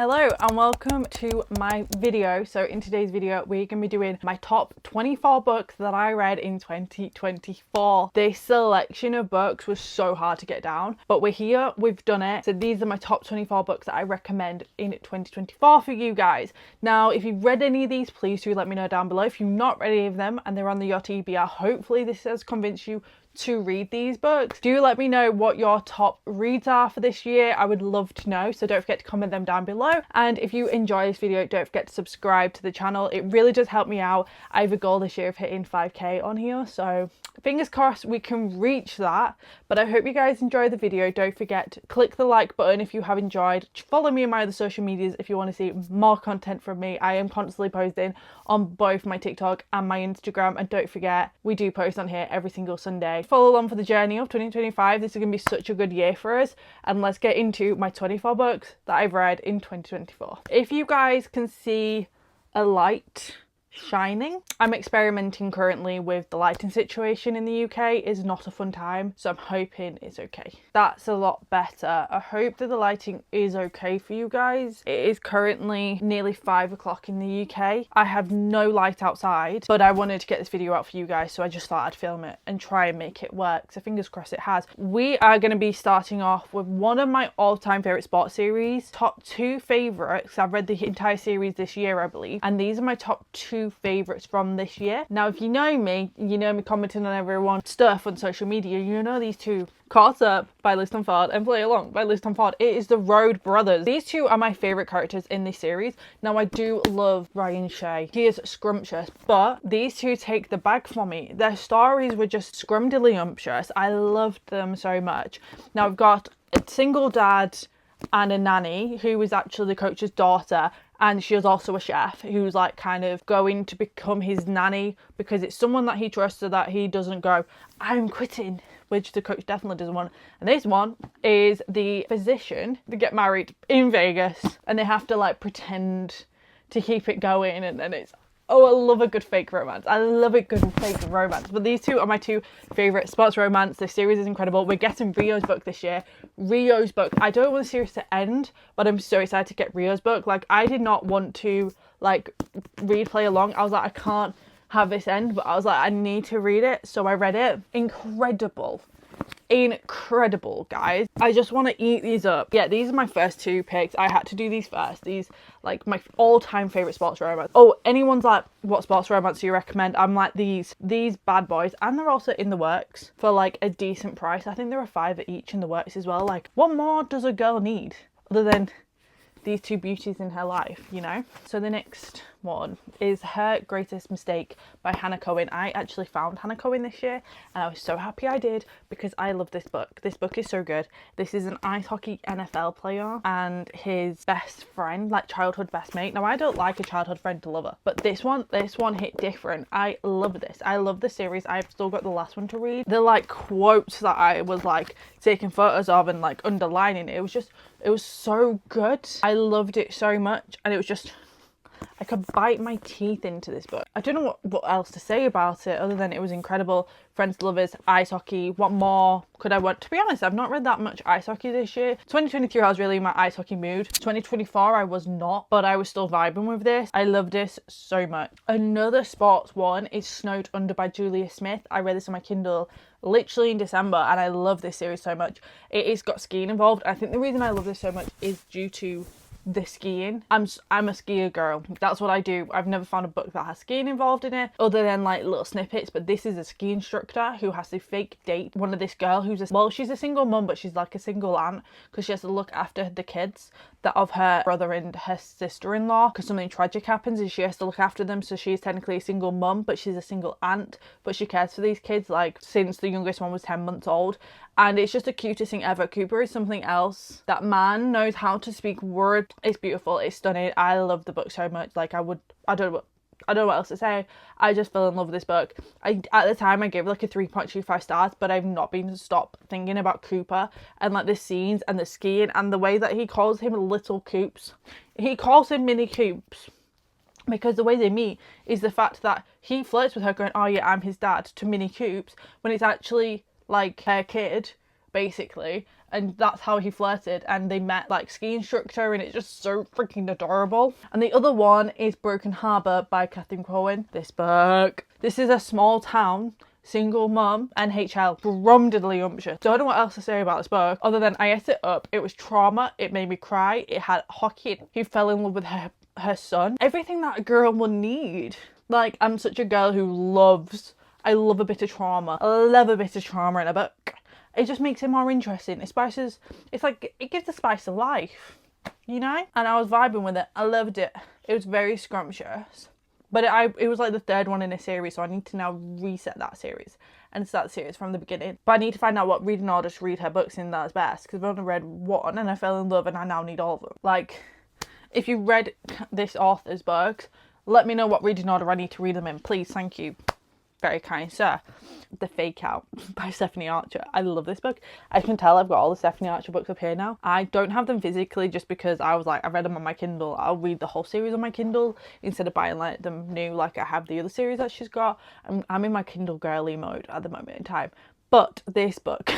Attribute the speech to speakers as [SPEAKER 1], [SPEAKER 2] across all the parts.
[SPEAKER 1] Hello and welcome to my video. So in today's video we're going to be doing my top 24 books that I read in 2024. This selection of books was so hard to get down, but we're here, we've done it. So these are my top 24 books that I recommend in 2024 for you guys. Now if you've read any of these, please do let me know down below. If you've not read any of them and they're on your TBR, hopefully this has convinced you to read these books. Do let me know what your top reads are for this year. I would love to know, so don't forget to comment them down below. And if you enjoy this video, don't forget to subscribe to the channel. It really does help me out. I have a goal this year of hitting 5k on here, so fingers crossed we can reach that. But I hope you guys enjoy the video. Don't forget to click the like button if you have enjoyed. Follow me on my other social medias if you want to see more content from me. I am constantly posting on both my TikTok and my Instagram, and don't forget we do post on here every single Sunday. Follow along for the journey of 2025. This is going to be such a good year for us, and let's get into my 24 books that I've read in 2024. If you guys can see a light shining, I'm experimenting currently with the lighting situation in the UK. Is not a fun time, so I'm hoping it's okay. That's a lot better. I hope that the lighting is okay for you guys. It is currently nearly 5 o'clock in the UK. I have no light outside, but I wanted to get this video out for you guys, so I just thought I'd film it and try and make it work. So fingers crossed it has. We are going to be starting off with one of my all-time favorite sports series, top 2 favorites. I've read the entire series this year, I believe, and these are my top 2 favorites from this year. Now if you know me commenting on everyone's stuff on social media, you know these two: Caught Up by Clifton Forge and Play Along by Clifton Forge. It is the Rhodes brothers. These two are my favorite characters in this series. Now I do love Ryan Shay. He is scrumptious, but these two take the bag for me. Their stories were just scrumdiddlyumptious. I loved them so much. Now I've got a single dad and a nanny who is actually the coach's daughter, and she is also a chef who's like kind of going to become his nanny because it's someone that he trusts, so that he doesn't go, I'm quitting, which the coach definitely doesn't want. And this one is the physician. They get married in Vegas and they have to like pretend to keep it going, and then it's, oh, I love a good fake romance. I love a good fake romance. But these two are my 2 favourite sports romance. This series is incredible. We're getting Rio's book this year. Rio's book. I don't want the series to end, but I'm so excited to get Rio's book. Like, I did not want to, like, Play Along. I was like, I can't have this end. But I was like, I need to read it. So I read it. Incredible, guys. I just want to eat these up. Yeah, these are my first 2 picks. I had to do these first. These, like, my all-time favorite sports romance. Oh, anyone's like, what sports romance do you recommend? I'm like, these bad boys, and they're also in the works for like a decent price. I think there are 5 at each in the works as well. Like, what more does a girl need other than these 2 beauties in her life, you know? So the next one is Her Greatest Mistake by Hannah Cohen. I actually found Hannah Cohen this year, and I was so happy I did because I love this book. This book is so good. This is an ice hockey NFL player and his best friend, like childhood best mate. Now I don't like a childhood friend to lover, but this one hit different. I love this. I love the series. I've still got the last one to read. The like quotes that I was like taking photos of and like underlining, it was so good. I loved it so much, and it was just, I could bite my teeth into this book. I don't know what else to say about it other than it was incredible. Friends, lovers, ice hockey. What more could I want? To be honest, I've not read that much ice hockey this year. 2023 I was really in my ice hockey mood. 2024 I was not, but I was still vibing with this. I love this so much. Another sports one is Snowed Under by Julia Smith. I read this on my Kindle literally in December, and I love this series so much. It has got skiing involved. I think the reason I love this so much is due to the skiing. I'm a skier girl. That's what I do. I've never found a book that has skiing involved in it other than like little snippets, but this is a ski instructor who has to fake date one of this girl who's she's a single mum, but she's like a single aunt because she has to look after the kids that of her brother and her sister-in-law, because something tragic happens and she has to look after them. So she's technically a single mum, but she's a single aunt, but she cares for these kids like since the youngest one was 10 months old. And it's just the cutest thing ever. Cooper is something else. That man knows how to speak words. It's beautiful. It's stunning. I love the book so much. Like I don't know what else to say. I just fell in love with this book. At the time I gave it like a 3.25 stars, but I've not been to stop thinking about Cooper and like the scenes and the skiing and the way that he calls him little Coops. He calls him mini Coops because the way they meet is the fact that he flirts with her going, oh yeah, I'm his dad, to mini Coops, when it's actually like her kid basically. and that's how he flirted, and they met like ski instructor, and it's just so freaking adorable. And the other one is Broken Harbour by Tanwen. This is a small town, single mum, NHL, grumdiddly-umptious. Don't know what else to say about this book other than I ate it up. It was trauma, it made me cry, it had hockey, he fell in love with her son, everything that a girl will need. Like, I'm such a girl who I love a bit of trauma. I love a bit of trauma in a book. It just makes it more interesting. It's like, it gives the spice of life, you know? And I was vibing with it. I loved it. It was very scrumptious. But it was like the third one in a series, so I need to now reset that series and start the series from the beginning. But I need to find out what reading order to read her books in that's best, because I've only read one and I fell in love and I now need all of them. Like, if you read this author's books, let me know what reading order I need to read them in, please. Thank you. Very kind, sir. The Fake Out by Stephanie Archer. I love this book. I can tell I've got all the Stephanie Archer books up here now. I don't have them physically just because I was like, I read them on my Kindle. I'll read the whole series on my Kindle instead of buying like them new like I have the other series that she's got. I'm in my Kindle girly mode at the moment in time. But this book...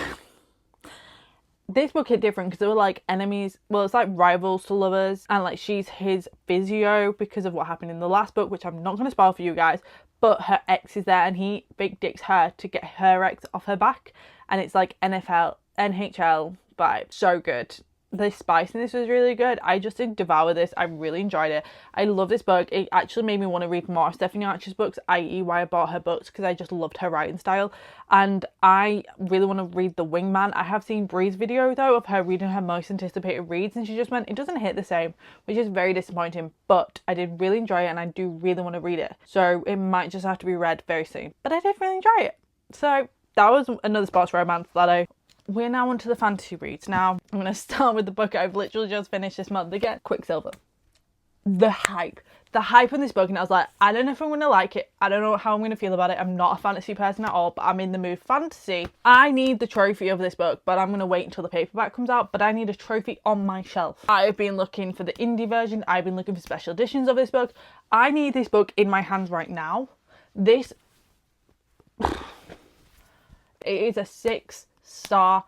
[SPEAKER 1] this book hit different because they were like enemies. Well, it's like rivals to lovers, and like she's his physio because of what happened in the last book, which I'm not going to spoil for you guys. But her ex is there and he big dicks her to get her ex off her back. And it's like NHL vibe. So good. The spice in this was really good. I just did devour this. I really enjoyed it. I love this book. It actually made me want to read more of Stephanie Archer's books, i.e. why I bought her books, because I just loved her writing style. And I really want to read The Wingman. I have seen Bree's video though of her reading her most anticipated reads, and she just went, it doesn't hit the same, which is very disappointing. But I did really enjoy it and I do really want to read it. So it might just have to be read very soon. But I did really enjoy it. So that was another sports romance that We're now onto the fantasy reads. Now, I'm going to start with the book I've literally just finished this month again, Quicksilver. The hype on this book, and I was like, I don't know if I'm going to like it. I don't know how I'm going to feel about it. I'm not a fantasy person at all, but I'm in the mood for fantasy. I need the trophy of this book, but I'm going to wait until the paperback comes out, but I need a trophy on my shelf. I've been looking for the indie version. I've been looking for special editions of this book. I need this book in my hands right now. It is a 6-star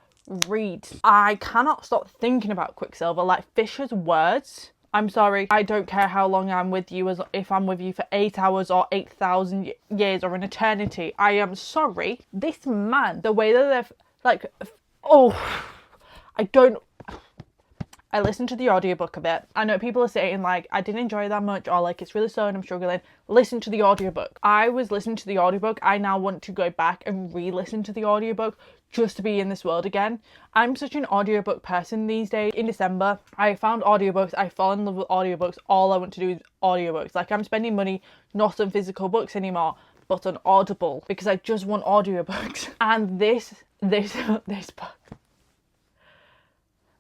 [SPEAKER 1] read. I cannot stop thinking about Quicksilver. Like Fisher's words. I'm sorry, I don't care how long I'm with you, as if I'm with you for 8 hours or 8,000 years or an eternity. I am sorry. This man, the way that they're like, I listened to the audiobook of it. I know people are saying like, I didn't enjoy it that much, or like it's really slow and I'm struggling. Listen to the audiobook. I was listening to the audiobook. I now want to go back and re-listen to the audiobook just to be in this world again. I'm such an audiobook person these days. In December, I found audiobooks. I fall in love with audiobooks. All I want to do is audiobooks. Like I'm spending money not on physical books anymore, but on Audible, because I just want audiobooks. And this book,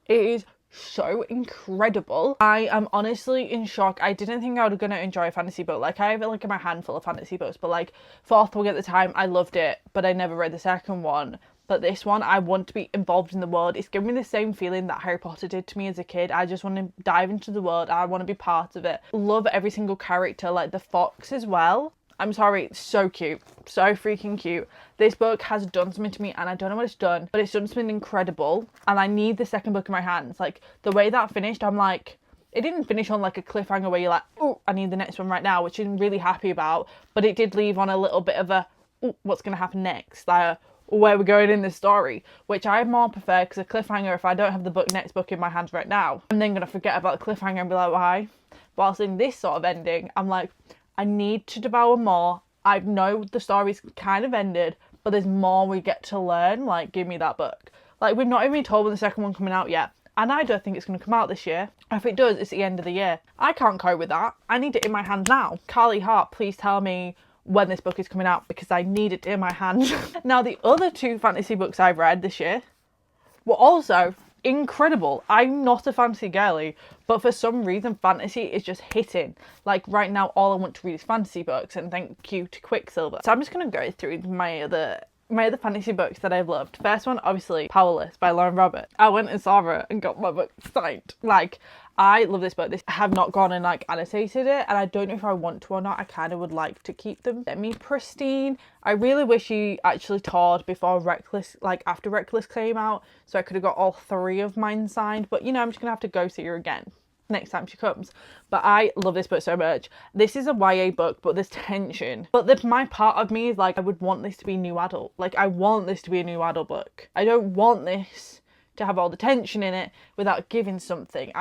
[SPEAKER 1] it is so incredible. I am honestly in shock. I didn't think I was going to enjoy a fantasy book. Like I have like in my handful of fantasy books, but like fourth book at the time, I loved it, but I never read the second one. But this one, I want to be involved in the world. It's giving me the same feeling that Harry Potter did to me as a kid. I just want to dive into the world. I want to be part of it. Love every single character, like the fox as well. I'm sorry, it's so cute. So freaking cute. This book has done something to me, and I don't know what it's done, but it's done something incredible. And I need the second book in my hands. Like the way that finished, I'm like, it didn't finish on like a cliffhanger where you're like, oh, I need the next one right now, which I'm really happy about. But it did leave on a little bit of a, oh, what's going to happen next? Like, where we're going in this story, which I more prefer, because a cliffhanger, if I don't have the next book in my hands right now, I'm then going to forget about the cliffhanger and be like, why? Whilst in this sort of ending, I'm like, I need to devour more. I know the story's kind of ended, but there's more we get to learn. Like, give me that book. Like, we've not even been told when the second one coming out yet, and I don't think it's going to come out this year. If it does, it's the end of the year. I can't cope with that. I need it in my hands now. Carly Hart, please tell me when this book is coming out, because I need it in my hands. Now, the other 2 fantasy books I've read this year were also incredible. I'm not a fantasy girly, but for some reason fantasy is just hitting. Like right now, all I want to read is fantasy books, and thank you to Quicksilver. So I'm just going to go through my other my other fantasy books that I've loved. First one, obviously, Powerless by Lauren Robert. I went and saw her and got my book signed. Like, I love this book. I have not gone and like annotated it, and I don't know if I want to or not. I kind of would like to keep them semi-pristine. I really wish she actually toured before Reckless, like after Reckless came out, so I could have got all 3 of mine signed. But you know, I'm just gonna have to go see her again next time she comes. But I love this book so much. This is a YA book, but there's tension. But my part of me is like, I would want this to be new adult. Like, I want this to be a new adult book. I don't want this to have all the tension in it without giving something.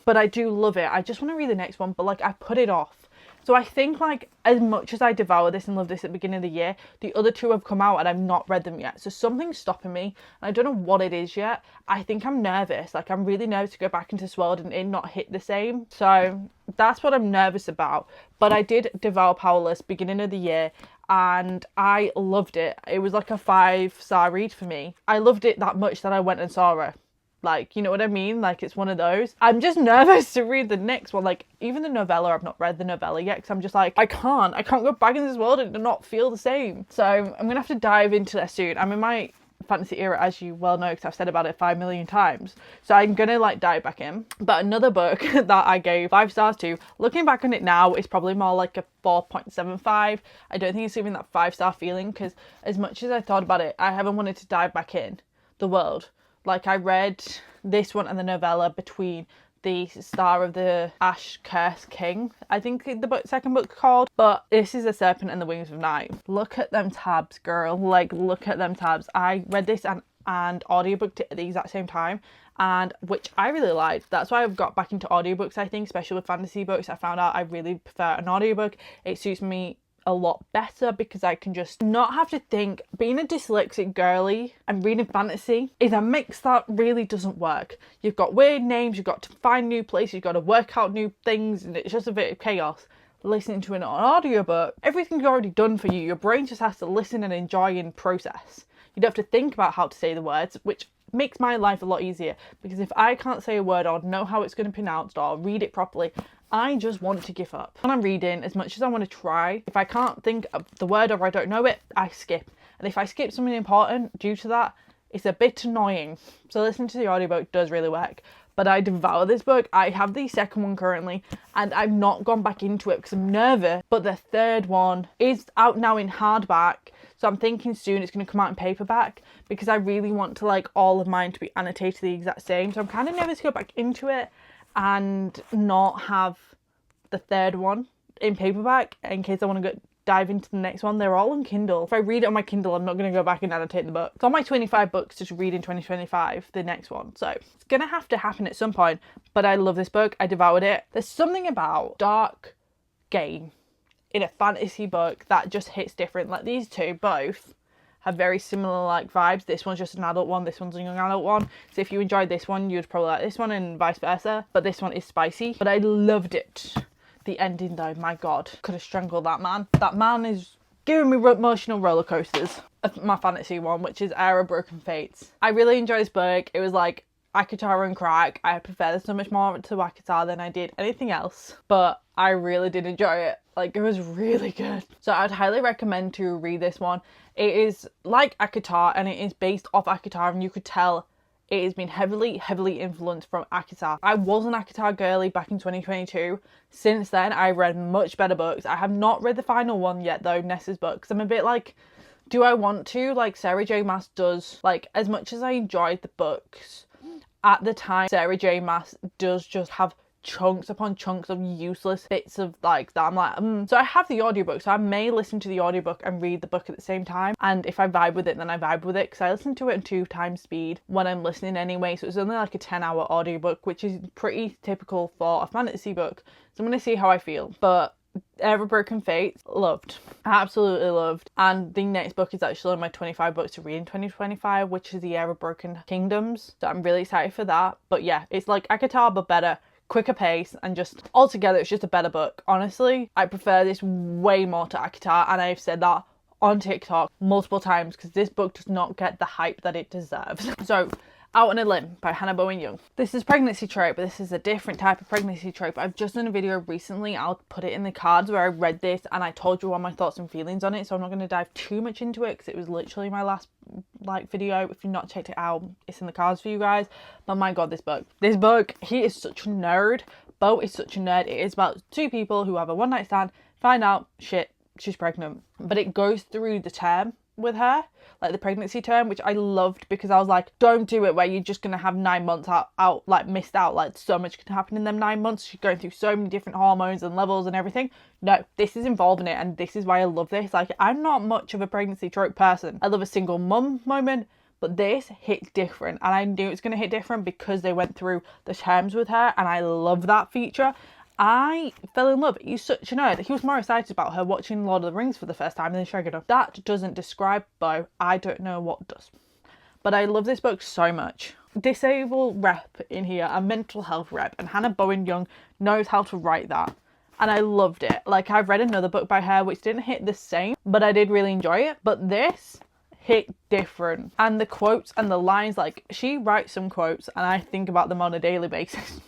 [SPEAKER 1] But I do love it. I just want to read the next one, but like, I put it off. So I think like, as much as I devour this and love this at the beginning of the year, the other 2 have come out and I've not read them yet. So something's stopping me, and I don't know what it is yet. I think I'm nervous. Like, I'm really nervous to go back into this world and it not hit the same. So that's what I'm nervous about. But I did devour Powerless beginning of the year, and I loved it. It was like a 5-star read for me. I loved it that much that I went and saw her. Like, you know what I mean? Like, it's one of those. I'm just nervous to read the next one. Like, even the novella, I've not read the novella yet, because I'm just like, I can't go back in this world and not feel the same. So I'm gonna have to dive into that soon. I'm in my fantasy era, as you well know, because I've said about it 5 million times. So I'm gonna like dive back in. But another book that I gave 5 stars to, looking back on it now, is probably more like a 4.75. I don't think it's even that 5-star feeling, because as much as I thought about it, I haven't wanted to dive back in the world. Like, I read this one and the novella between the Star of the Ash Curse King, I think the second book's called. But this is The Serpent and the Wings of Night. Look at them tabs, girl. Like, look at them tabs. I read this and audiobooked it at the exact same time, and which I really liked. That's why I've got back into audiobooks, I think, especially with fantasy books. I found out I really prefer an audiobook. It suits me a lot better because I can just not have to think. Being a dyslexic girly and reading fantasy is a mix that really doesn't work. You've got weird names, you've got to find new places, you've got to work out new things, and it's just a bit of chaos. Listening to an audiobook, everything's already done for you. Your brain just has to listen and enjoy and process. You don't have to think about how to say the words, which makes my life a lot easier, because if I can't say a word or know how it's going to be pronounced or read it properly, I just want to give up. When I'm reading, as much as I want to try, if I can't think of the word or I don't know it, I skip. And if I skip something important due to that, it's a bit annoying. So listening to the audiobook does really work. But I devour this book. I have the second one currently, and I've not gone back into it because I'm nervous. But the third one is out now in hardback, so I'm thinking soon it's going to come out in paperback, because I really want to like all of mine to be annotated the exact same. So I'm kind of nervous to go back into it and not have the third one in paperback in case I want to dive into the next one. They're all on Kindle. If I read it on my Kindle, I'm not going to go back and annotate the book. It's on my 25 books to read in 2025, the next one. So it's going to have to happen at some point. But I love this book. I devoured it. There's something about dark game in a fantasy book that just hits different. Like, these two both have very similar like vibes. This one's just an adult one, this one's a young adult one. So if you enjoyed this one, you'd probably like this one, and vice versa. But this one is spicy. But I loved it. The ending though, my god, could have strangled that man. That man is giving me emotional roller coasters. My fantasy one, which is Heir, Broken Fates. I really enjoyed this book. It was like Akatar and crack. I prefer this so much more to Akatar than I did anything else. But I really did enjoy it. Like, it was really good. So I'd highly recommend to read this one. It is like Akatar, and it is based off Akatar, and you could tell it has been heavily influenced from Akatar. I was an Akatar girly back in 2022. Since then, I read much better books. I have not read the final one yet though, Nessa's book, because I'm a bit like, do I want to? Like, Sarah J Maas does, like, as much as I enjoyed the books, at the time, Sarah J Maas does just have chunks upon chunks of useless bits of like that I'm like So I have the audiobook, so I may listen to the audiobook and read the book at the same time, and if I vibe with it, then I vibe with it, because I listen to it in 2 times speed when I'm listening anyway. So it's only like a 10-hour audiobook, which is pretty typical for a fantasy book. So I'm gonna see how I feel. But Heir, Broken Fates, loved. Absolutely loved. And the next book is actually on my 25 books to read in 2025, which is the Heir of Broken Kingdoms. So I'm really excited for that. But yeah, it's like Akatar but better, quicker pace, and just altogether it's just a better book. Honestly, I prefer this way more to Akatar, and I've said that on TikTok multiple times, because this book does not get the hype that it deserves. So Out on a Limb by Hannah Bowen Young. This is pregnancy trope, but this is a different type of pregnancy trope. I've just done a video recently, I'll put it in the cards, where I read this and I told you all my thoughts and feelings on it, so I'm not going to dive too much into it because it was literally my last video. If you've not checked it out, it's in the cards for you guys. But my god, this book, he is such a nerd. Bo is such a nerd. It is about two people who have a one night stand, find out, shit, she's pregnant. But it goes through the term with her, like the pregnancy term, which I loved, because I was like, don't do it where you're just gonna have 9 months out like missed out, like so much can happen in them 9 months. She's going through so many different hormones and levels and everything. No, this is involved in it, and this is why I love this. Like, I'm not much of a pregnancy trope person. I love a single mum moment, but this hit different, and I knew it was gonna hit different because they went through the terms with her, and I love that feature. I fell in love. He's such a nerd. He was more excited about her watching Lord of the Rings for the first time than Shaggy. That doesn't describe Bo. I don't know what does. But I love this book so much. Disabled rep in here, a mental health rep, and Hannah Bowen Young knows how to write that. And I loved it. Like, I've read another book by her which didn't hit the same, but I did really enjoy it. But this hit different. And the quotes and the lines, like, she writes some quotes and I think about them on a daily basis.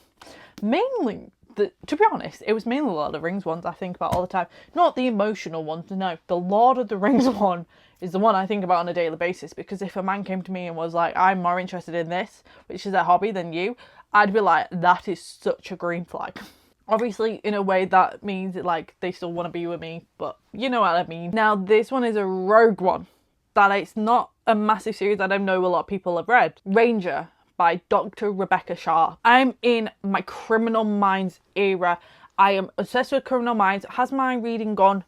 [SPEAKER 1] Mainly, to be honest, it was mainly the Lord of the Rings ones I think about all the time. Not the emotional ones, no. The Lord of the Rings one is the one I think about on a daily basis, because if a man came to me and was like, I'm more interested in this, which is a hobby, than you, I'd be like, that is such a green flag. Obviously, in a way that means that, like, they still want to be with me, but you know what I mean. Now, this one is a rogue one. That it's not a massive series that I know a lot of people have read. Ranger by Dr. Rebecca Sharp. I'm in my Criminal Minds era. I am obsessed with Criminal Minds. Has my reading gone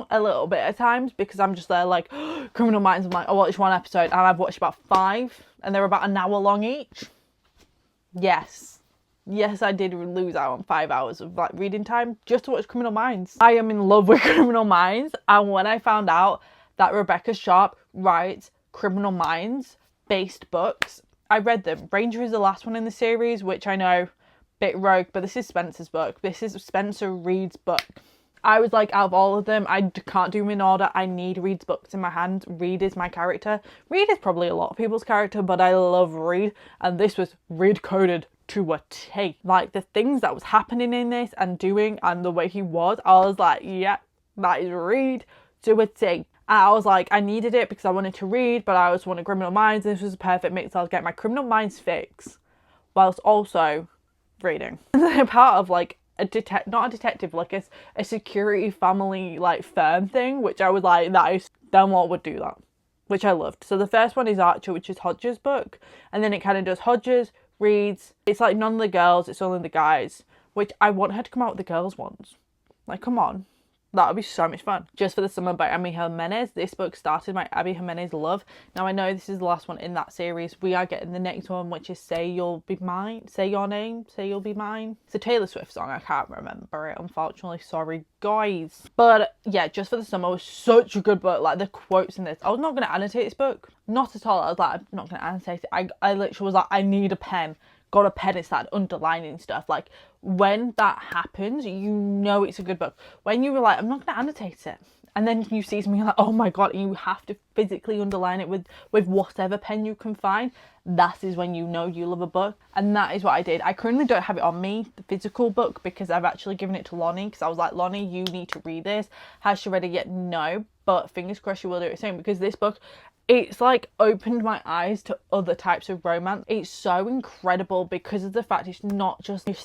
[SPEAKER 1] a little bit at times, because I'm just there like, Criminal Minds, I'm like, I watched one episode and I've watched about 5 and they're about an hour long each. Yes, I did lose out on 5 hours of like reading time just to watch Criminal Minds. I am in love with Criminal Minds, and when I found out that Rebecca Sharp writes Criminal Minds based books, I read them. Ranger is the last one in the series, which I know, bit rogue, but this is Spencer's book. This is Spencer Reed's book. I was like, out of all of them, I can't do them in order. I need Reed's books in my hand. Reed is my character. Reed is probably a lot of people's character, but I love Reed, and this was Reed coded to a T. Like, the things that was happening in this and doing, and the way he was, I was like, yeah, that is Reed to a T. I was like, I needed it because I wanted to read, but I also wanted Criminal Minds. This was a perfect mix. I was getting my Criminal Minds fix whilst also reading. They're part of like not a detective, like a security family like firm thing, which I was like, that is, then what would do that? Which I loved. So the first one is Archer, which is Hodges' book, and then it kind of does Hodges, Reed's. It's like none of the girls, it's only the guys, which I want her to come out with the girls ones. Like, come on. That would be so much fun. Just for the Summer by Abby Jimenez. This book started my Abby Jimenez love. Now, I know this is the last one in that series. We are getting the next one, which is Say You'll Be Mine. Say Your Name. Say You'll Be Mine. It's a Taylor Swift song. I can't remember it, unfortunately. Sorry, guys. But yeah, Just for the Summer was such a good book. Like, the quotes in this. I was not going to annotate this book. Not at all. I was like, I'm not going to annotate it. I literally was like, I need a pen. Got a pen and started underlining stuff. Like, when that happens, you know it's a good book. When you were like, I'm not going to annotate it, and then you see something, you're like, oh my god, and you have to physically underline it with whatever pen you can find, that is when you know you love a book. And that is what I did. I currently don't have it on me, the physical book, because I've actually given it to Lonnie, because I was like, Lonnie, you need to read this. Has she read it yet? No, but fingers crossed she will do it soon, because this book, it's like opened my eyes to other types of romance. It's so incredible because of the fact it's not just a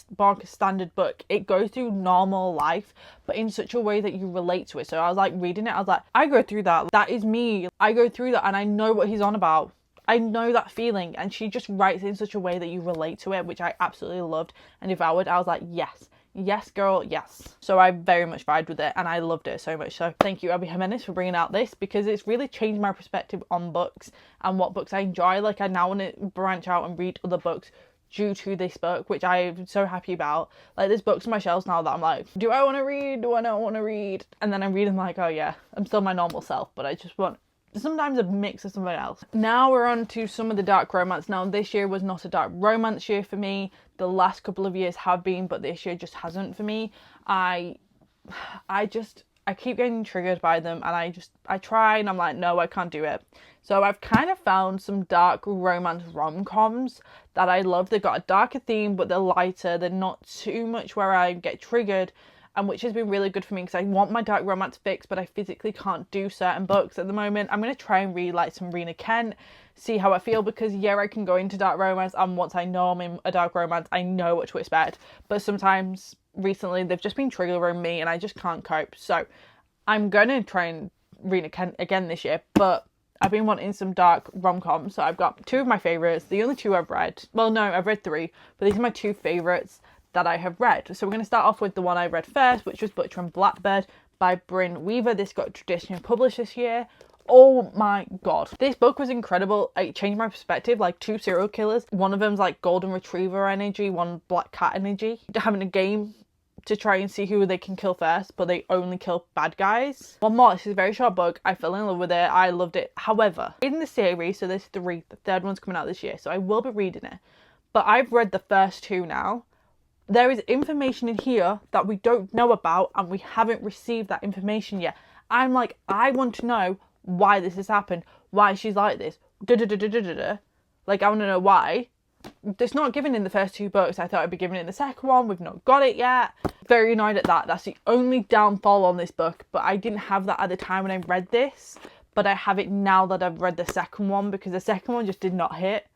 [SPEAKER 1] standard book. It goes through normal life, but in such a way that you relate to it. So I was like reading it, I was like, I go through that. That is me. I go through that and I know what he's on about. I know that feeling. And she just writes it in such a way that you relate to it, which I absolutely loved and devoured. I was like, yes. Yes, girl, yes. So I very much vibed with it and I loved it so much. So thank you, Abby Jimenez, for bringing out this, because it's really changed my perspective on books and what books I enjoy. Like, I now want to branch out and read other books due to this book, which I'm so happy about. Like, there's books on my shelves now that I'm like, do I want to read? Do I not want to read? And then I read them like, oh yeah, I'm still my normal self, but I just want sometimes a mix of something else. Now we're on to some of the dark romance. Now, this year was not a dark romance year for me. The last couple of years have been, but this year just hasn't for me. I I keep getting triggered by them, and I try and I'm like, no, I can't do it. So I've kind of found some dark romance rom-coms that I love. They've got a darker theme, but they're lighter. They're not too much where I get triggered, and which has been really good for me because I want my dark romance fix, but I physically can't do certain books at the moment. I'm going to try and read like some Rena Kent, see how I feel, because yeah, I can go into dark romance, and once I know I'm in a dark romance, I know what to expect. But sometimes recently they've just been triggering me and I just can't cope. So I'm going to try and Rena Kent again this year, but I've been wanting some dark rom-coms, so I've got two of my favourites, the only two I've read. Well, no, I've read three, but these are my two favourites that I have read. So we're going to start off with the one I read first, which was Butcher and Blackbird by Bryn Weaver. This got traditionally published this year. Oh my god. This book was incredible. It changed my perspective. Like, two serial killers. One of them's like golden retriever energy, one black cat energy. Having a game to try and see who they can kill first, but they only kill bad guys. One more, this is a very short book. I fell in love with it. I loved it. However, in the series, so there's three, the third one's coming out this year, so I will be reading it. But I've read the first two now. There is information in here that we don't know about, and we haven't received that information yet. I'm like, I want to know why this has happened, why she's like this. Like, I want to know why. It's not given in the first two books. I thought it'd be given in the second one. We've not got it yet. Very annoyed at that. That's the only downfall on this book, but I didn't have that at the time when I read this, but I have it now that I've read the second one, because the second one just did not hit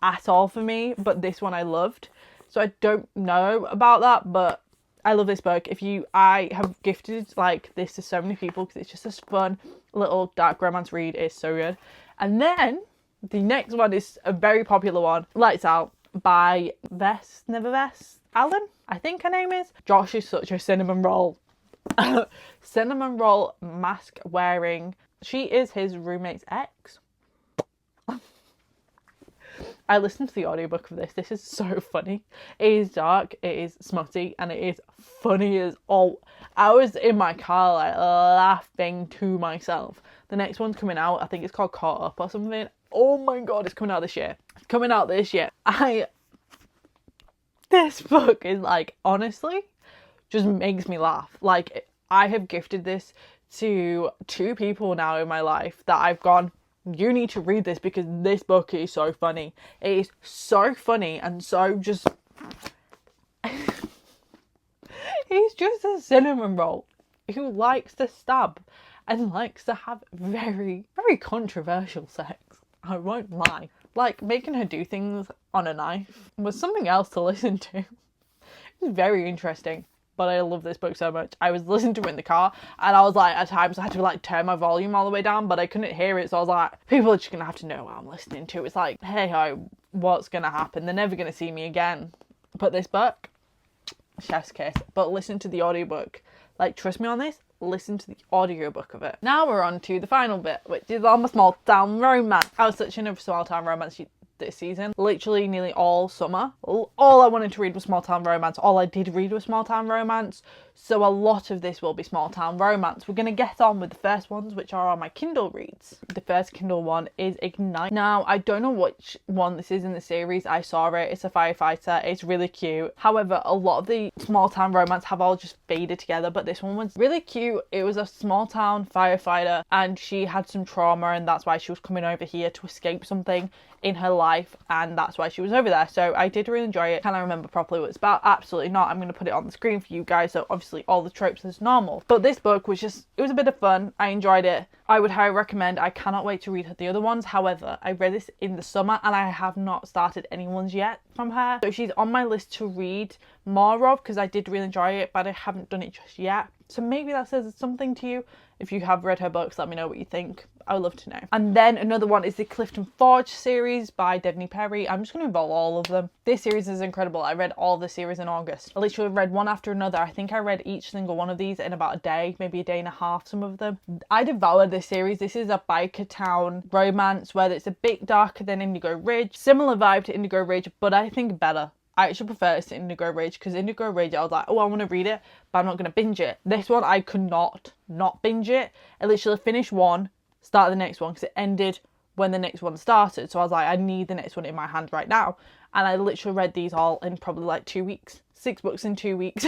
[SPEAKER 1] at all for me, but this one I loved. So I don't know about that, but I love this book. I have gifted like this to so many people because it's just this fun little dark romance read. It's so good. And then the next one is a very popular one, Lights Out by Never Vest Allen, I think her name is. Josh is such a cinnamon roll. Cinnamon roll mask wearing. She is his roommate's ex. I listened to the audiobook of this. This is so funny. It is dark, it is smutty, and it is funny as all. I was in my car like laughing to myself. The next one's coming out. I think it's called Caught Up or something. Oh my god, it's coming out this year. It's coming out this year. This book is like, honestly, just makes me laugh. Like, I have gifted this to two people now in my life that I've gone, you need to read this because this book is so funny. It is so funny and so just... He's just a cinnamon roll who likes to stab and likes to have very, very controversial sex. I won't lie. Like, making her do things on a knife was something else to listen to. It was very interesting. But I love this book so much. I was listening to it in the car, and I was like, at times I had to like turn my volume all the way down, but I couldn't hear it. So I was like, people are just gonna have to know what I'm listening to. It's like, hey ho, what's gonna happen? They're never gonna see me again. But this book, chef's kiss. But listen to the audiobook. Like, trust me on this. Listen to the audiobook of it. Now we're on to the final bit, which is on the small town romance. I was searching for small town romance this season, literally nearly all summer. All I wanted to read was small town romance. All I did read was small town romance, so a lot of this will be small town romance. We're going to get on with the first ones, which are on my Kindle reads. The first Kindle one is Ignite. Now, I don't know which one this is in the series. I saw it. It's a firefighter. It's really cute. However, a lot of the small town romance have all just faded together, but this one was really cute. It was a small town firefighter, and she had some trauma, and that's why she was coming over here to escape something in her life, and that's why she was over there. So I did really enjoy it. Can I remember properly what it's about? Absolutely not. I'm going to put it on the screen for you guys, so obviously all the tropes is normal, but this book was just, it was a bit of fun. I enjoyed it. I would highly recommend. I cannot wait to read the other ones. However, I read this in the summer and I have not started any ones yet from her, so she's on my list to read more of because I did really enjoy it, but I haven't done it just yet. So maybe that says something to you. If you have read her books, let me know what you think. I would love to know. And then another one is the Clifton Forge series by Devney Perry. I'm just going to involve all of them. This series is incredible. I read all the series in August. I literally read one after another. I think I read each single one of these in about a day, maybe a day and a half, some of them. I devoured this series. This is a biker town romance where it's a bit darker than Indigo Ridge. Similar vibe to Indigo Ridge, but I think better. I actually prefer this to Indigo Ridge because Indigo Ridge, I was like, oh, I want to read it, but I'm not going to binge it. This one, I could not binge it. I literally finished one, started the next one because it ended when the next one started. So I was like, I need the next one in my hand right now. And I literally read these all in probably like 2 weeks. 6 books in 2 weeks.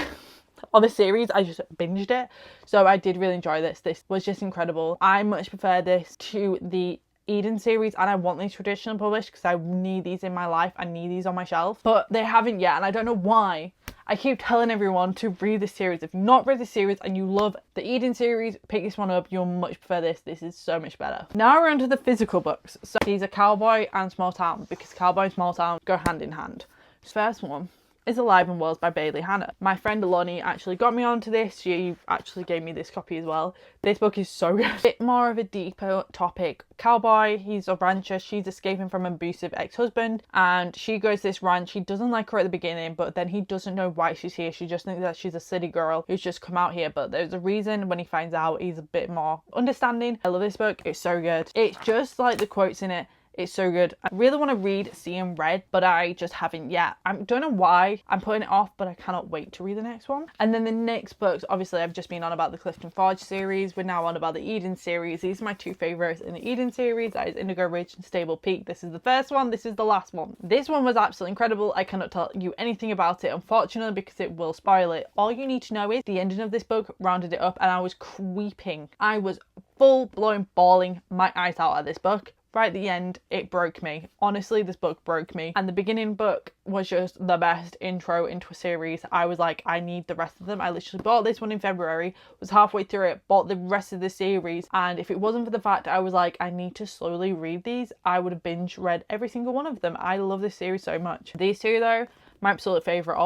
[SPEAKER 1] of a series. I just binged it. So I did really enjoy this. This was just incredible. I much prefer this to the Eden series, and I want these traditional published because I need these in my life. I need these on my shelf, but they haven't yet, and I don't know why. I keep telling everyone to read this series. If you've not read this series and you love the Eden series, pick this one up. You'll much prefer this. This is so much better. Now we're onto the physical books. So these are Cowboy and Small Town, because Cowboy and Small Town go hand in hand. The first one is Alive and Worlds by Bailey Hannah. My friend Lonnie actually got me onto this. She actually gave me this copy as well. This book is so good. A bit more of a deeper topic. Cowboy, he's a rancher. She's escaping from an abusive ex-husband, and she goes to this ranch. He doesn't like her at the beginning, but then he doesn't know why she's here. She just thinks that she's a city girl who's just come out here, but there's a reason. When he finds out, he's a bit more understanding. I love this book. It's so good. It's just like the quotes in it. It's so good. I really want to read See and Red, but I just haven't yet. I don't know why I'm putting it off, but I cannot wait to read the next one. And then the next books, obviously I've just been on about the Clifton Forge series. We're now on about the Eden series. These are my two favourites in the Eden series. That is Indigo Ridge and Stable Peak. This is the first one. This is the last one. This one was absolutely incredible. I cannot tell you anything about it, unfortunately, because it will spoil it. All you need to know is the ending of this book rounded it up, and I was weeping. I was full-blown bawling my eyes out at this book. Right at the end, it broke me. Honestly, this book broke me. And the beginning book was just the best intro into a series. I was like, I need the rest of them. I literally bought this one in February, was halfway through it, bought the rest of the series. And if it wasn't for the fact I was like, I need to slowly read these, I would have binge read every single one of them. I love this series so much. These two though, my absolute favourite.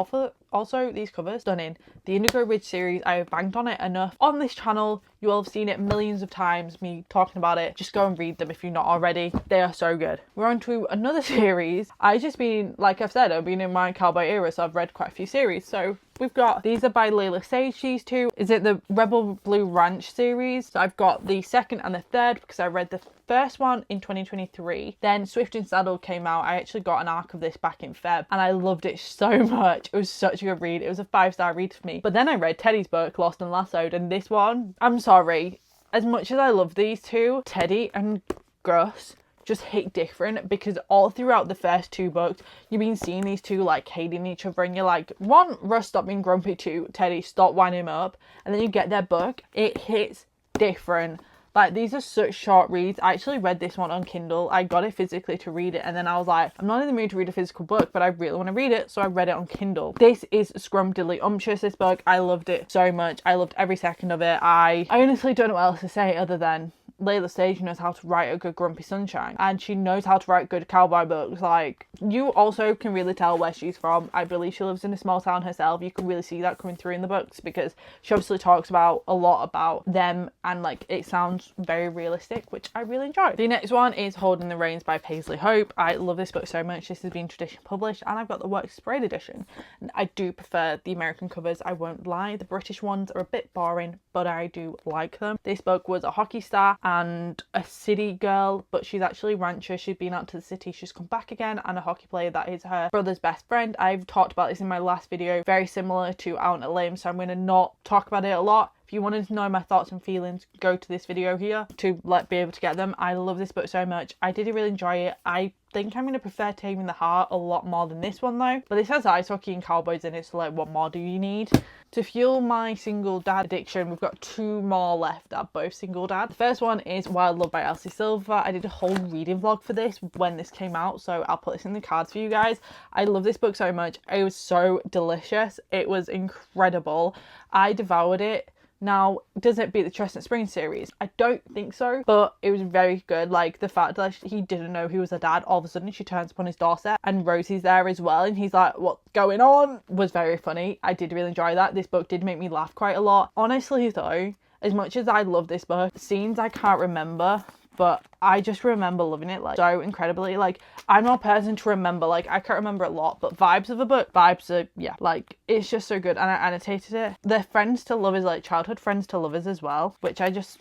[SPEAKER 1] Also, these covers, stunning. The Indigo Ridge series, I have banged on it enough on this channel. You will have seen it millions of times, me talking about it. Just go and read them if you're not already. They are so good. We're on to another series. I just been, like I've said, I've been in my cowboy era, so I've read quite a few series. So we've got, these are by lassoed, these two. Is it the Rebel Blue Ranch series? So I've got the second and the third because I read the first one in 2023. Then Swift and Saddle came out. I actually got an arc of this back in Feb and I loved it so much. It was such a good read. It was a 5-star read for me. But then I read Teddy's book, Lost and Lassoed, and this one, I'm sorry, as much as I love these two, Teddy and Gus just hit different, because all throughout the first two books you've been seeing these two like hating each other, and you're like, one, Russ, stop being grumpy, two, Teddy, stop winding him up. And then you get their book, it hits different. Like, these are such short reads. I actually read this one on Kindle. I got it physically to read it, and then I was like, I'm not in the mood to read a physical book, but I really want to read it, so I read it on Kindle. This is scrumdiddly-umptious, this book. I loved it so much. I loved every second of it. I honestly don't know what else to say other than Layla Sage knows how to write a good Grumpy Sunshine, and she knows how to write good cowboy books. Like, you also can really tell where she's from. I believe she lives in a small town herself. You can really see that coming through in the books, because she obviously talks about a lot about them, and like, it sounds very realistic, which I really enjoy. The next one is Holding the Reins by Paisley Hope. I love this book so much. This has been tradition published, and I've got the Works Sprayed edition, and I do prefer the American covers. I won't lie, the British ones are a bit boring, but I do like them. This book was a hockey star and a city girl, but she's actually a rancher. She's been out to the city, she's come back again, and a hockey player that is her brother's best friend. I've talked about this in my last video, very similar to Out on a Limb, so I'm going to not talk about it a lot. If you wanted to know my thoughts and feelings, go to this video here to be able to get them. I love this book so much. I did really enjoy it. I think I'm going to prefer Taming the Heart a lot more than this one though. But this has ice hockey and cowboys in it, so like, what more do you need? To fuel my single dad addiction, we've got two more left that are both single dad. The first one is Wild Love by Elsie Silver. I did a whole reading vlog for this when this came out, so I'll put this in the cards for you guys. I love this book so much. It was so delicious. It was incredible. I devoured it. Now, does it beat the Chestnut Spring series? I don't think so, but it was very good. Like, the fact that he didn't know he was a dad, all of a sudden she turns up on his doorstep and Rosie's there as well, and he's like, what's going on? Was very funny. I did really enjoy that. This book did make me laugh quite a lot. Honestly though, as much as I love this book, scenes I can't remember, but I just remember loving it like so incredibly. Like, I'm not a person to remember, like, I can't remember a lot, but vibes of a book, vibes are, yeah, like, it's just so good. And I annotated it. The Friends to Lovers, like childhood friends to lovers as well, which it just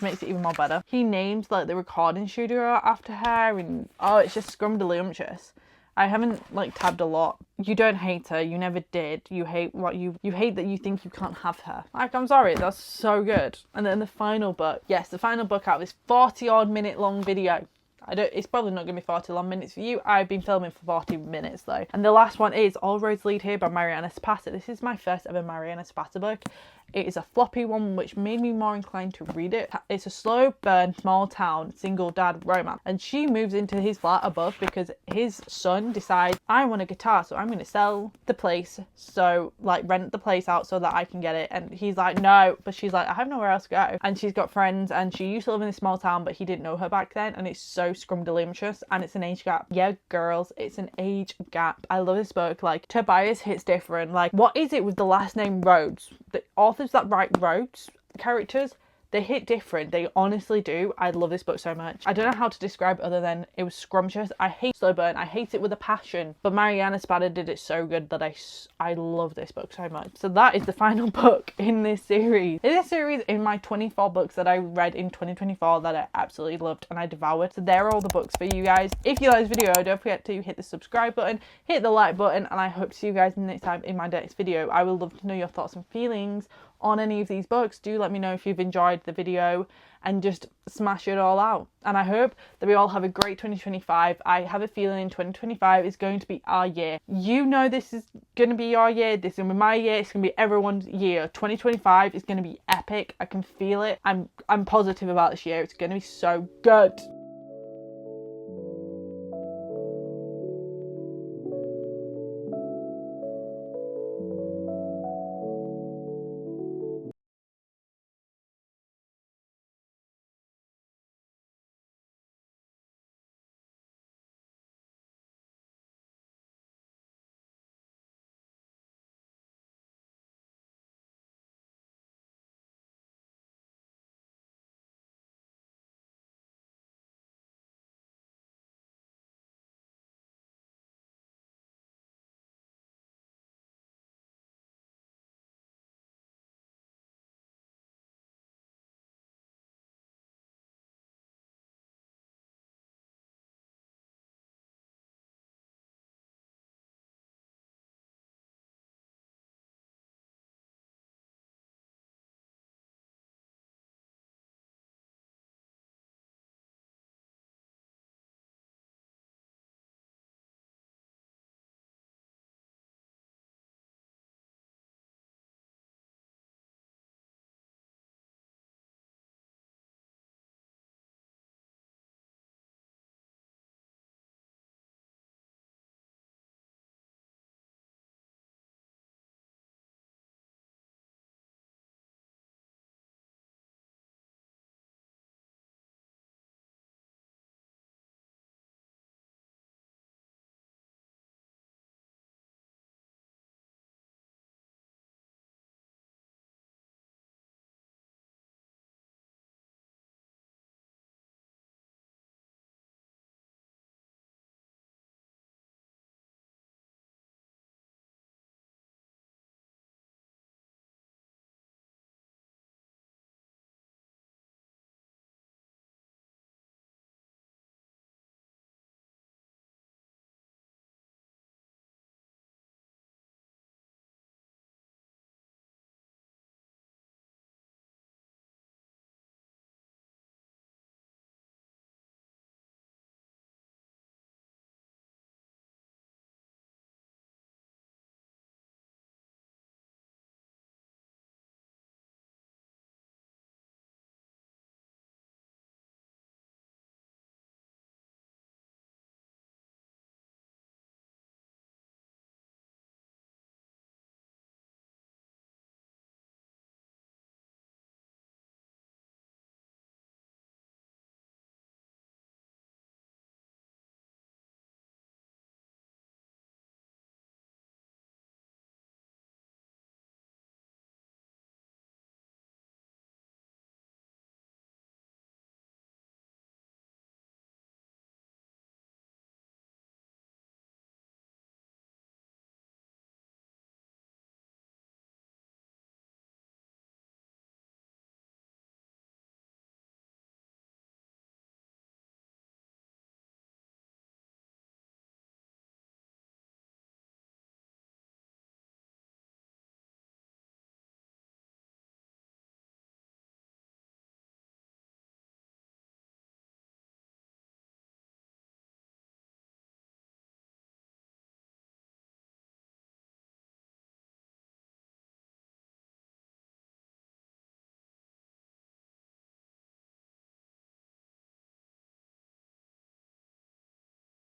[SPEAKER 1] makes it even more better. He names like the recording studio after her, and oh, it's just scrumdiddlyumptious. I haven't like tabbed a lot. You don't hate her, you never did. You hate what you hate that you think you can't have her. Like, I'm sorry, that's so good. And then the final book. Yes, the final book out of this 40 odd minute long video. It's probably not going to be 40 long minutes for you. I've been filming for 40 minutes though. And the last one is All Roads Lead Here by Mariana Zapata. This is my first ever Mariana Zapata book. It is a floppy one, which made me more inclined to read it. It's a slow burn, small town, single dad romance. And she moves into his flat above because his son decides, I want a guitar, so I'm going to sell the place. So, like, rent the place out so that I can get it. And he's like, no. But she's like, I have nowhere else to go. And she's got friends, and she used to live in a small town, but he didn't know her back then. And it's so scrumdiddlyumptious. And it's an age gap. Yeah, girls, it's an age gap. I love this book. Like, Tobias hits different. Like, what is it with the last name Rhodes? The authors that write Rhodes characters, they hit different. They honestly do. I love this book so much. I don't know how to describe it other than it was scrumptious. I hate slow burn. I hate it with a passion. But Mariana Zapata did it so good that I love this book so much. So that is the final book in this series. In this series, in my 24 books that I read in 2024 that I absolutely loved and I devoured. So there are all the books for you guys. If you like this video, don't forget to hit the subscribe button, hit the like button, and I hope to see you guys next time in my next video. I would love to know your thoughts and feelings on any of these books. Do let me know if you've enjoyed the video and just smash it all out. And I hope that we all have a great 2025. I have a feeling 2025 is going to be our year. You know this is going to be your year. This is going to be my year. It's going to be everyone's year. 2025 is going to be epic. I can feel it. I'm positive about this year. It's going to be so good.